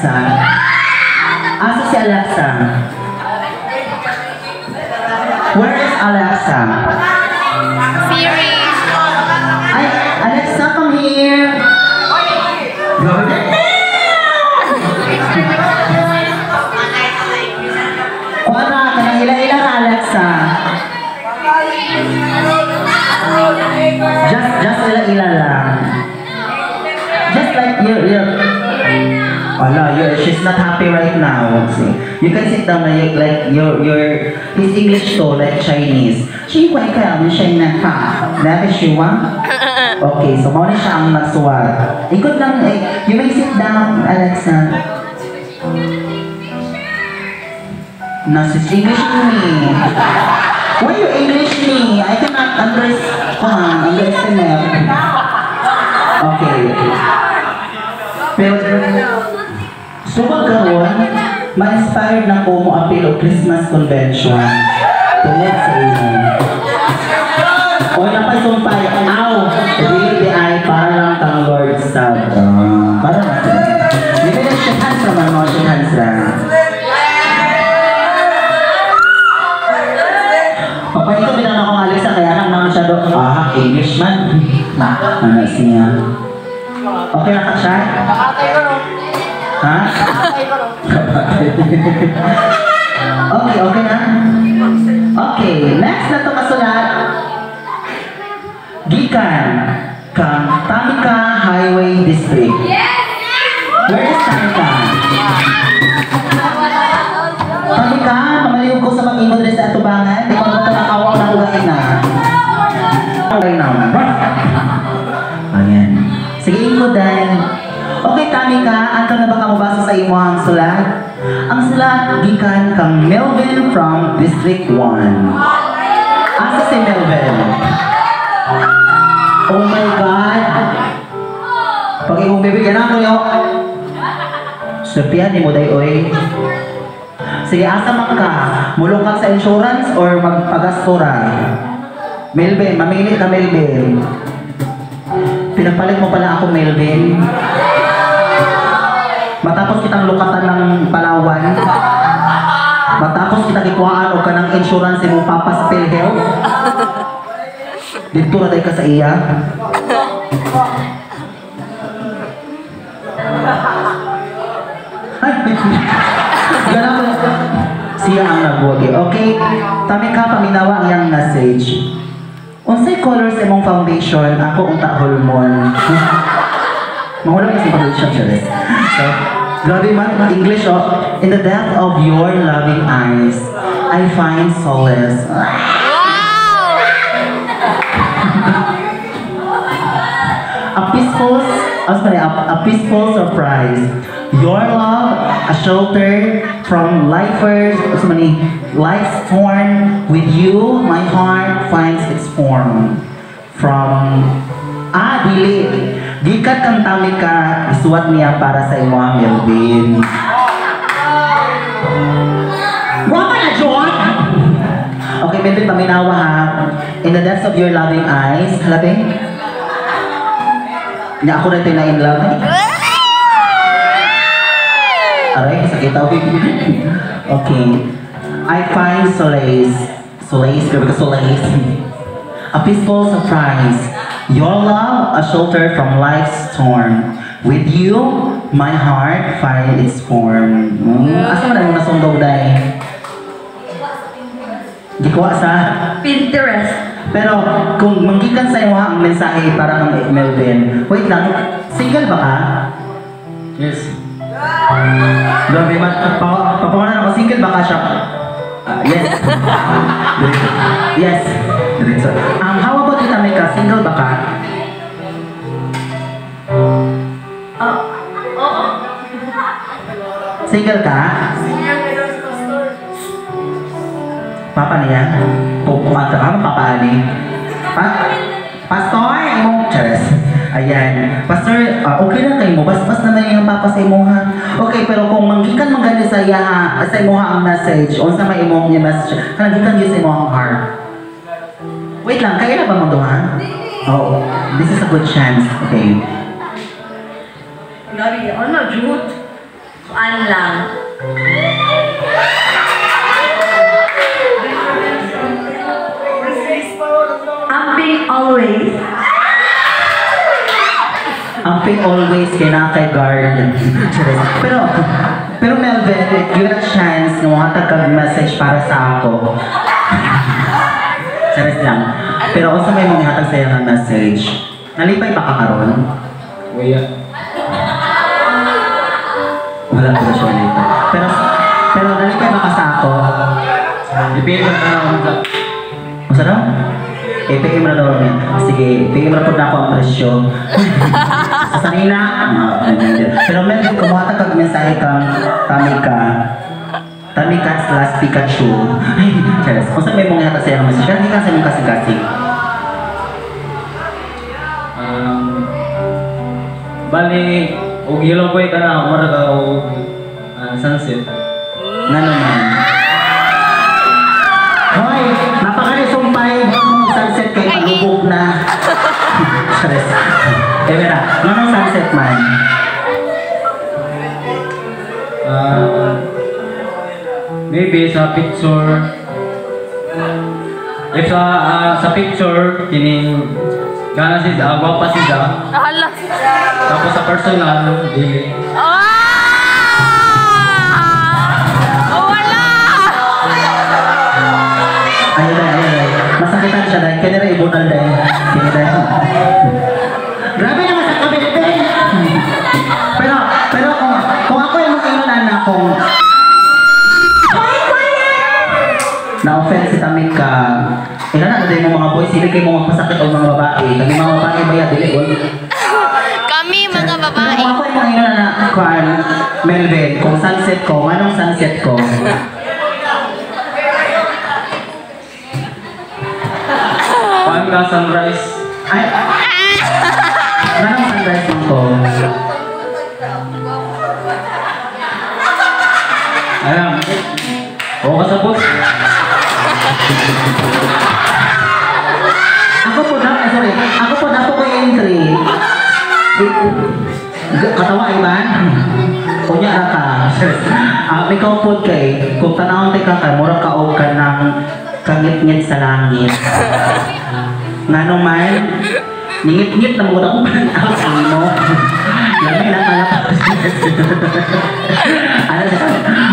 Alexa? Asa si Alexa? Where is Alexa? Siri. Ay, Alexa, come here. Kuha na, kanang ila-ila na, Alexa. Just ila-ila lang. Just like she's not happy right now. See, you can sit down like his English to like Chinese. She quite calm, siya na ka. That is she want. Okay, so muna siya ang nagsuwag. Ikot lang, you may sit down, Alexa. No, she's English me. Why you English me? I cannot understand. Okay. Pero, subag karon, ma-inspired na ko mo apil o Christmas convention. Tungod sa inyo. O napasumpay, aw, di ay para lang kang Lord sa para lang. Hindi ka na shake hands naman mo, shake hands lang. Papaito din ako ng Alexa, kaya lang naman siya doon. English man. Ano siya? Okay na ka siya? Ha? Okay na? Okay, next na ito masulat. Gikan kang Tamika Highway District. Where is Tamika? Tamika, mamaliw ko sa mag-imo din sa atubangan. Di ko naman ito nakawaw na ugain na. Okay na. Ayan. Sige, ko din. Okay, Tamika, anto na ba ka mabasa sa imo ang sulat? Ang sulat, gikan kang Melvin from District 1. Asa si Melvin? Oh my God! Pag imong bibigyan ako yun. Sabihan ni mo day, oy. Sige, asa man ka? Mulong ka sa insurance or magpagastura? Melvin, mamili ka, Melvin. Pinapalit mo pala ako, Melvin. Matapos kitang lukatan ng Palawan. Matapos kita kikuhaan o ka ng insurance mo papa sa PhilHealth. Dito na tayo ka sa iya. Ay, ganun mo. Siya ang nagwagi. Okay, Tamika, paminawa ang iyang message. Unsay color sa imong foundation, ako unta hormone. Mahulang kasi foundation siya. So, grabe man, English, oh. In the depth of your loving eyes, I find solace. A peaceful surprise. Your love, a shelter from life's storm. With you, my heart finds its form. Dili. Gikat kang Tamika, isuwat niya para sa imo ang Melvin. Wala na, John! Okay, Melvin, paminawa ha. In the depths of your loving eyes, halapin? Niya ako na ito na in love. Aray, sakit ako. Okay. I find solace. Solace, grabe ka solace. A peaceful surprise. Your love, a shelter from life's storm. With you, my heart finds its form. Asa man ang nasundaw dahil? Gikuha sa? Pinterest. Pero kung manggikan sa iyo ang mensahe para kang Melvin, wait lang, single ba ka? Yes. Grabe man, papawanan ako, single ba ka siya? Yes. Yes. How about you, Tamika? Single ba ka? Single ka? Papa niya? Pupunta ka? Papa ni? Pastor? Imong Charis. Ayan. Pastor, okay lang kayo mo. Bas naman yung papa sa imo ha. Okay, pero kung manggikan maganda sa iya sa imo ang message, o sa may imong niya message, kanang gikan sa imo ang heart. Wait lang, kaya na ba mo doon? Oh, this is a good chance. Okay. Nari, ano, Jude? An lang. Amping always. Amping always kay guard. pero Melvin, give it a chance na mga tag-message para sa ako. Charis lang. Pero kung sa may mga hatag sa'yo ng message, nalipay pa ka karon? Wala. Wala ko na siya nalipay. Pero nalipay ba ka sa ako? Ipili ka na ako. Masa daw? PM na daw niya. Sige, PM na po na ako ang presyo. Sa sanina. Pero Melvin, kumuha kag-mensahe kang Tamika/Pikachu. Ay, Charis. Kung saan may mga hatag sa'yo ng message, hindi ka sa mong kasing-kasing. Bali, og yellow boy ka na, umara ka og sunset. Nga naman. Hoy, napaka-resumpay mong sunset kay malubog na. Charis. Mira, anong sunset man? Maybe sa picture. If sa picture, kining gana siya, gwapa siya. Hala. Tapos sa personal, dili. Wala! Ayun. Masakitan siya dahil kaya nila ibunal dahil. Grabe naman sa kabili. Pero kung ako yung mag-inunan na kung na-offense si Tamika, ilan na din mo mga boys, hindi kayo mga pasakit o mga babae. Kami mga babae ba yan, dili ko. Kami mga Pero babae. kung ako yung mga inunan na kwan, Melvin, kung sunset ko, anong sunset ko? Paan ka sunrise? Ay, anong sunrise mo ko? Alam. Oo ka sa bus. Ako po na ko entry. Katawa iman. Kunya ra ka. May kaupod kay kung tanawon tay ka mura ka og ka ng kangit-ngit sa langit. Ngano man ningit-ngit na mo ako panaw sa imo. Lami na pala.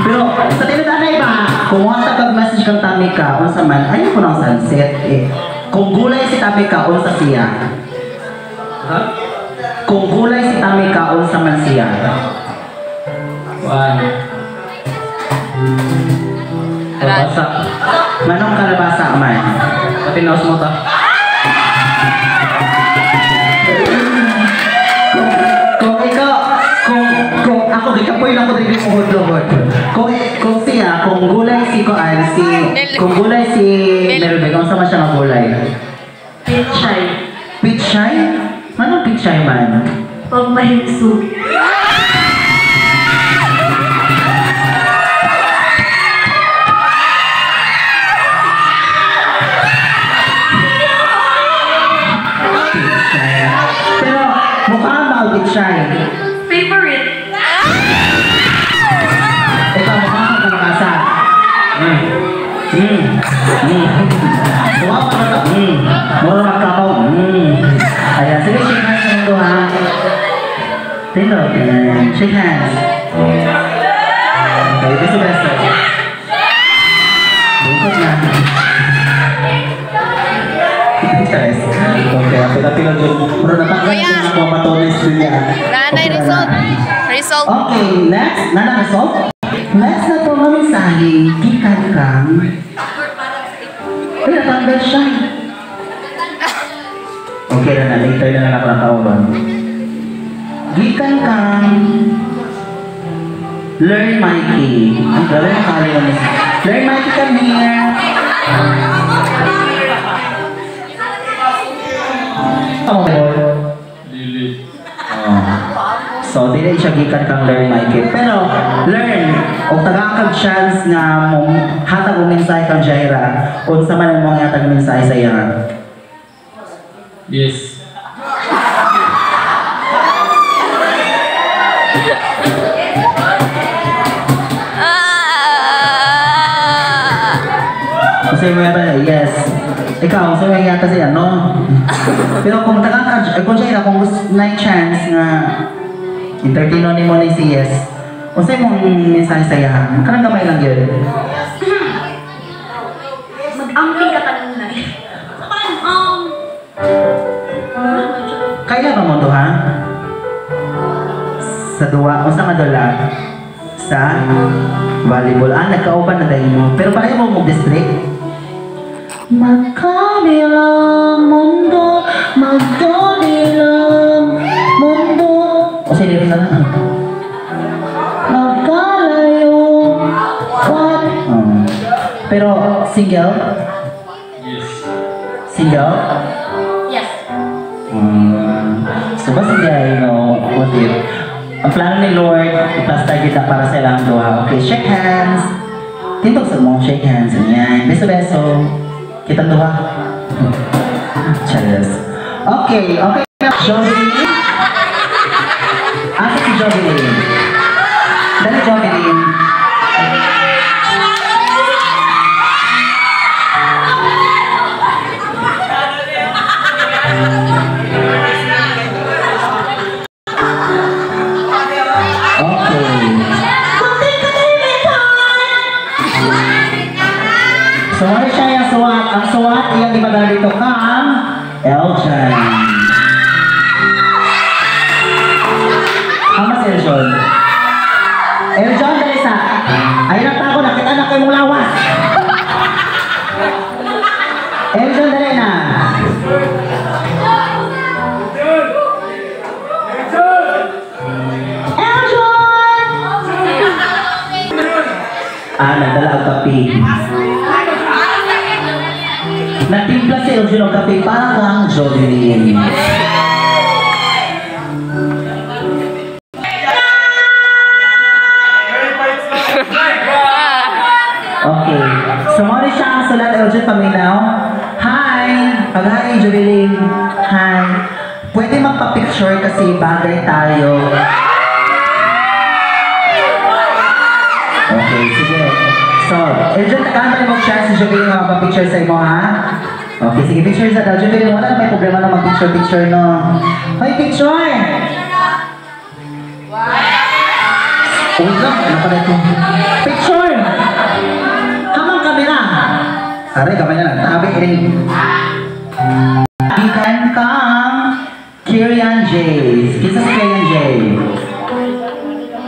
Pero sa tinadaan ba, kung wala kag-message kang Tamika, unsa man, ayaw ko ng sunset eh. Kung gulay si Tamika, unsa siya? Ha? Kung gulay si Tamika, unsa man siya? Kuan. Kalabasa. Manong kalabasa man? Patinaos mo ta. Kung ikaw, kung ako gikapoy lang ko dili mo hudlod. Kung siya, kung gulay si kung gulay si Melvin, kung sama siya nga gulay? Pichay. Pichay? Anong pichay man? Pag mahinso. Pero mukha ba ang pichay? Favorite. Ikaw mukha ka kalakasa. Mukha ka na. Mura magkapaw. Ayan, sige, shake hands sa mundo ha. Tino, shake hands. Okay, beso beso. Bukod na. Interes. Okay, apil-apil ang dyan. Pero natanggal Kuya. yung mga patones din niya. Nanay result. Result. Okay, next. Nana result? Next na to mga mensahe. Gikan kang. Ay, natanggal siya. Okay na, later na lang ako natawag. Gikan kang Learn Mikey. Ang grabe na kali mo niya. Learn Mikey, come here. Oh, Dili. so, dili siya gikan kang Learn Mikey. Pero, learn. O taga kang chance nga mong hatag o mensahe kang Jaira. O sa man ang mga hatag mensahe sa iya. Yes. sa'yo mo yata, yes. Ikaw, sa'yo yung yata siya, no? Pero kung kung siya kung gusto na yung chance na entertaino ni mo na si yes, o sa'yo mong mensahe sa'yo, kanang gamay lang yun. Mag-amping ka kanina eh. Kaya ba mo to, ha? Sa duwa, o sa madula? Sa volleyball. Nagkauban na dahil mo. Pero pareho mo mag-district? Magkabilang mundo, magkabilang mundo. O sige, rin na lang. Magkalayo, what? Pero, single? Yes. Single? Yes. So basically, I know what if ang plano ni Lord, i-plus target na para sa ilang doha. Okay, shake hands. Tintog sa mo, shake hands. Ayan, beso-beso. Kita doha. Cheers. Okay, okay. Jovelyn. Asa si Jovelyn? Dali, Jovelyn. Suwat siya yung suwat. Ang suwat yung ipadala dito kang Eljan. Ama si Eljan. Eljan, dali sa. Ayun ang tako, nakita na kayo mong lawas. Eljan, dali na. Nagdala ang kape. Nagtimpla si Elgin ang kape para kang Jovelyn. Okay. So, muna siya ang sulat Elgin paminaw. Hi! Pag-hi, Jovelyn. Hi. Pwede magpa-picture kasi bagay tayo. Okay, sige. So, Eljan, nakahanap na mag-share si Jovelyn na magpa-picture sa imo, ha? Okay, sige, picture sa daw. Jovelyn, wala na may problema na mag-picture, no? Hoy, picture! Uy, ano pa ito? Picture! Hamang kamera! Aray, kamay na lang. Tabi, rin.